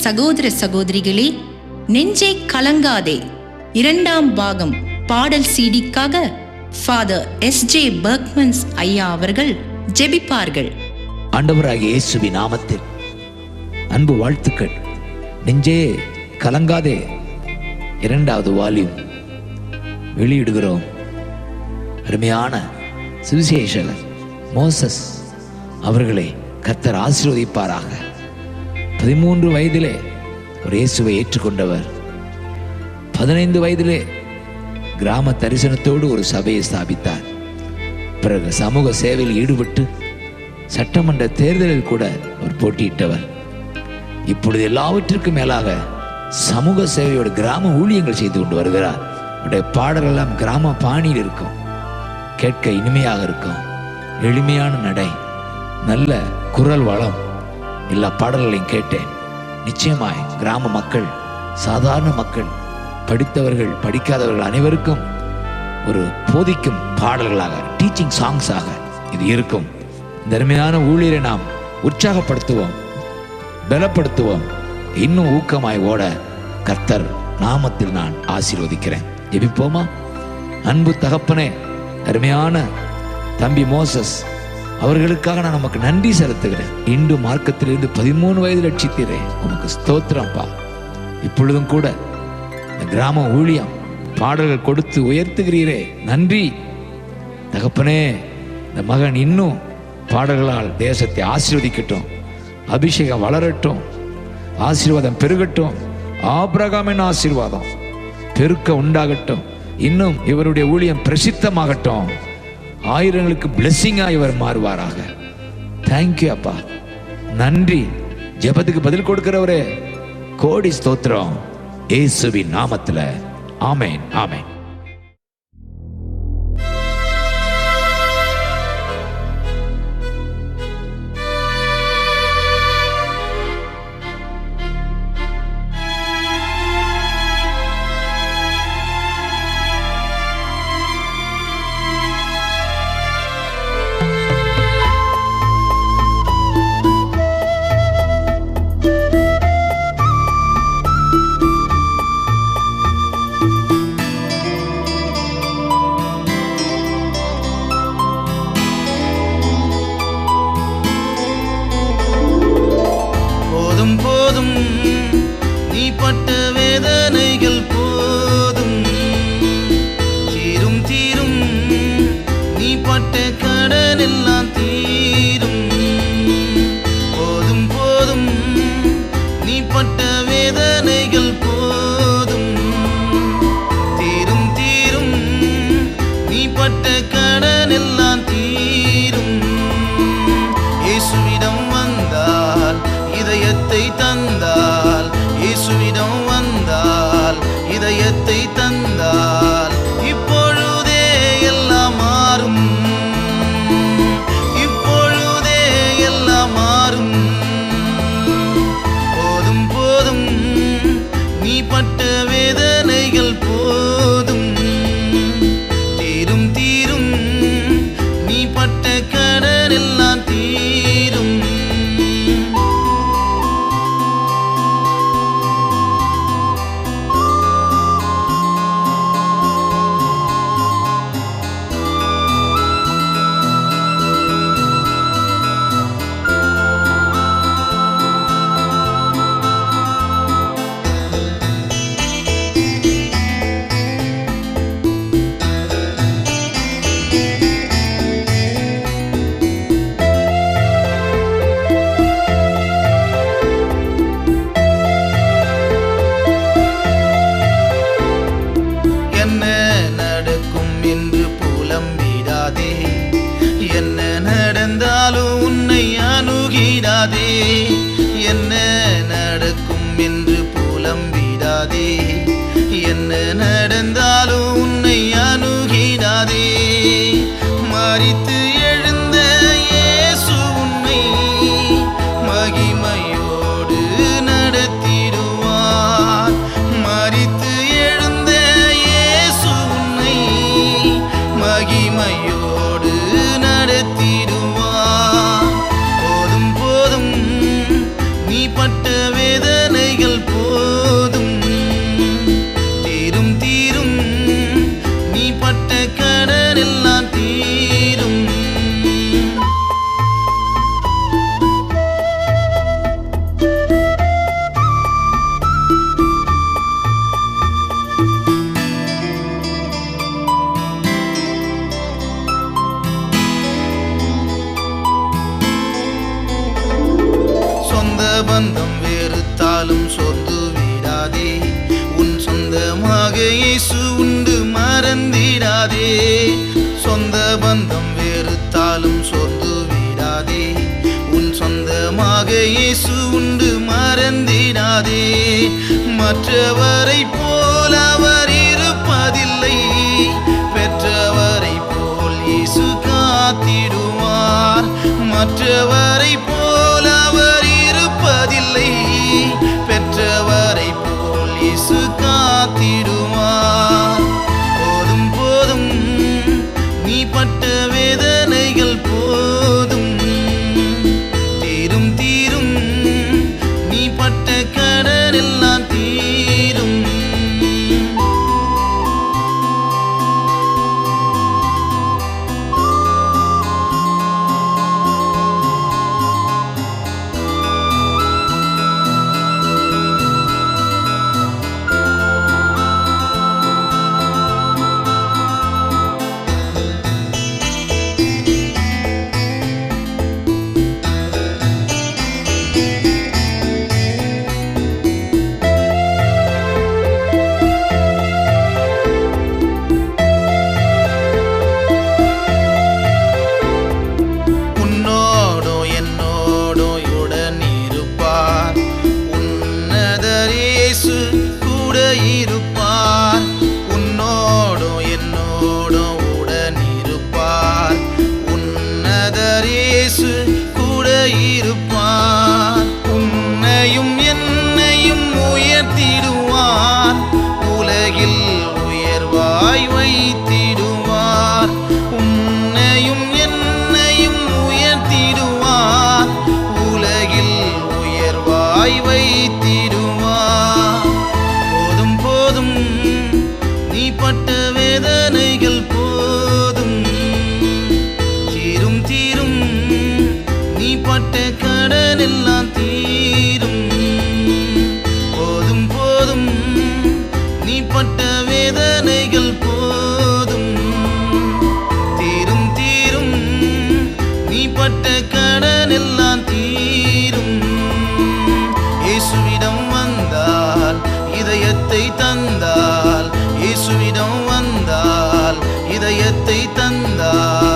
சகோதர சகோதரிகளே, நெஞ்சை கலங்காதே 2ஆம் பாகம் பாடல் சிடிக்காக ஃபாதர் S.J. பர்க்மன்ஸ் ஐயா அவர்கள் ஜெபிப்பார்கள். ஆண்டவராகிய இயேசுவின் நாமத்தில் அன்பு வாழ்த்துக்கள். நெஞ்சே கலங்காதே 2வது வால்யூம் வெளியிடுகிறோம். அருமையான சுவிசேஷகர் மோசஸ் அவர்களை கர்த்தர் ஆசீர்வதிப்பாராக. 13 வயதிலே ஒரு இயேசுவை ஏற்றுக்கொண்டவர். 15 வயதிலே கிராம தரிசனத்தோடு ஒரு சபையை ஸ்தாபித்தார். பிறகு சமூக சேவையில் ஈடுபட்டு சட்டமன்ற தேர்தலில் கூட அவர் போட்டியிட்டவர். இப்பொழுது எல்லாவற்றிற்கும் மேலாக சமூக சேவையோட கிராம ஊழியங்கள் செய்து கொண்டு வருகிறார். அவருடைய பாடலெல்லாம் கிராம பாணியில் இருக்கும், கேட்க இனிமையாக இருக்கும். எளிமையான நடை, நல்ல குரல் வளம். எல்லா பாடல்களையும் கேட்டேன். நிச்சயமாய் கிராம மக்கள், சாதாரண மக்கள், படித்தவர்கள் படிக்காதவர்கள் அனைவருக்கும் ஒரு போதிக்கும் பாடல்களாக, டீச்சிங் சாங்ஸாக இது இருக்கும். இந்த அருமையான ஊழியரை நாம் உற்சாகப்படுத்துவோம், பலப்படுத்துவோம். இன்னும் ஊக்கமாய் ஓட கர்த்தர் நாமத்தில் நான் ஆசீர்வதிக்கிறேன். ஜெபிப்போமா? அன்பு தகப்பனே, அருமையான தம்பி மோசஸ் அவர்களுக்காக நான் நமக்கு நன்றி செலுத்துகிறேன். இந்து மார்க்கத்திலிருந்து 13 வயது ரட்சித்தீரே, உமக்கு ஸ்தோத்திரம்பா. இப்பொழுதும் கூட இந்த கிராம ஊழியம் பாடல்கள் கொடுத்து உயர்த்துகிறீரே, நன்றி தகப்பனே. இந்த மகன் இன்னும் பாடல்களால் தேசத்தை ஆசீர்வதிக்கட்டும், அபிஷேகம் வளரட்டும், ஆசீர்வாதம் பெருகட்டும். ஆபிரகாமின் ஆசீர்வாதம் பெருக்க உண்டாகட்டும். இன்னும் இவருடைய ஊழியம் பிரசித்தமாகட்டும். ஆயிரங்களுக்கு பிளெஸிங்கா இவர் மாறுவாராக. தேங்க்யூ அப்பா, நன்றி. ஜெபத்துக்கு பதில் கொடுக்கிறவரே, கோடி ஸ்தோத்திரம். இயேசுவின் நாமத்துல ஆமென், ஆமென். இதயத்தை தந்தால் இப்பொழுதே எல்லாம் மாறும், இப்பொழுதே எல்லாம் மாறும். போதும் போதும் நீ பட்ட வேதனைகள் போதும், தீரும் தீரும் நீ பட்ட கடன் எல்லாம் தீரும். என்ன நடந்தாலும் உன்னை அணுகிடாதே, என்ன நடக்கும் என்று புலம்பிடாதே. என்ன நடந்தாலும் உன்னை அணுகிடாதே. மரித்து எழுந்த இயேசு உன்னை மகிமையோடு நடத்திடுவார். மரித்து எழுந்த இயேசு உன்னை மகிமையோடு நடத்திடுவார். போதும் போதும் நீ பட்ட வேதனை விடாதே. சொந்த பந்தம் வெறுத்தாலும் சோர்ந்து விடாதே. உன் சொந்தமாக இயேசு உண்டு, மறந்திடாதே. மற்றவரை போல் அவர் இருப்பதில்லை, பெற்றவரை போல் இயேசு காத்திடுவார். மற்றவரை போல் அவர் இருப்பதில்லை, பெற்றவரை போல் இயேசு காத்திடுவார். போதும் போதும் நீ பட்ட வேதனைகள் போதும், தீரும் தீரும் நீ பட்ட கடன் எல்லாம் தீரும். இருப்பார். உன்னோடோ என்னோடோ உடன் இருப்பார். உன்னதர் இயேசு கூட இருப்பார். உன்னையும் என்னையும் உயர்த்திடுவார், உலகில் உயர்வாய் வைத்திடுவார். உன்னையும் என்னையும் உயர்த்திடுவார், உலகில் உயர்வாய் வைத்திடுவார். போதும் நீ பட்ட வேதனைகள் போதும், தீரும் தீரும் நீ பட்ட கடன் எல்லாம் தீரும். போதும் போதும் நீ பட்ட வேதனைகள் போதும், தீரும் தீரும் நீ பட்ட கடன் எல்லாம் தீரும். இயேசுவிடம் வந்தால் இதயத்தை தந்தால், இயேசுவிடம் வந்தால் இதயத்தை தந்தால்,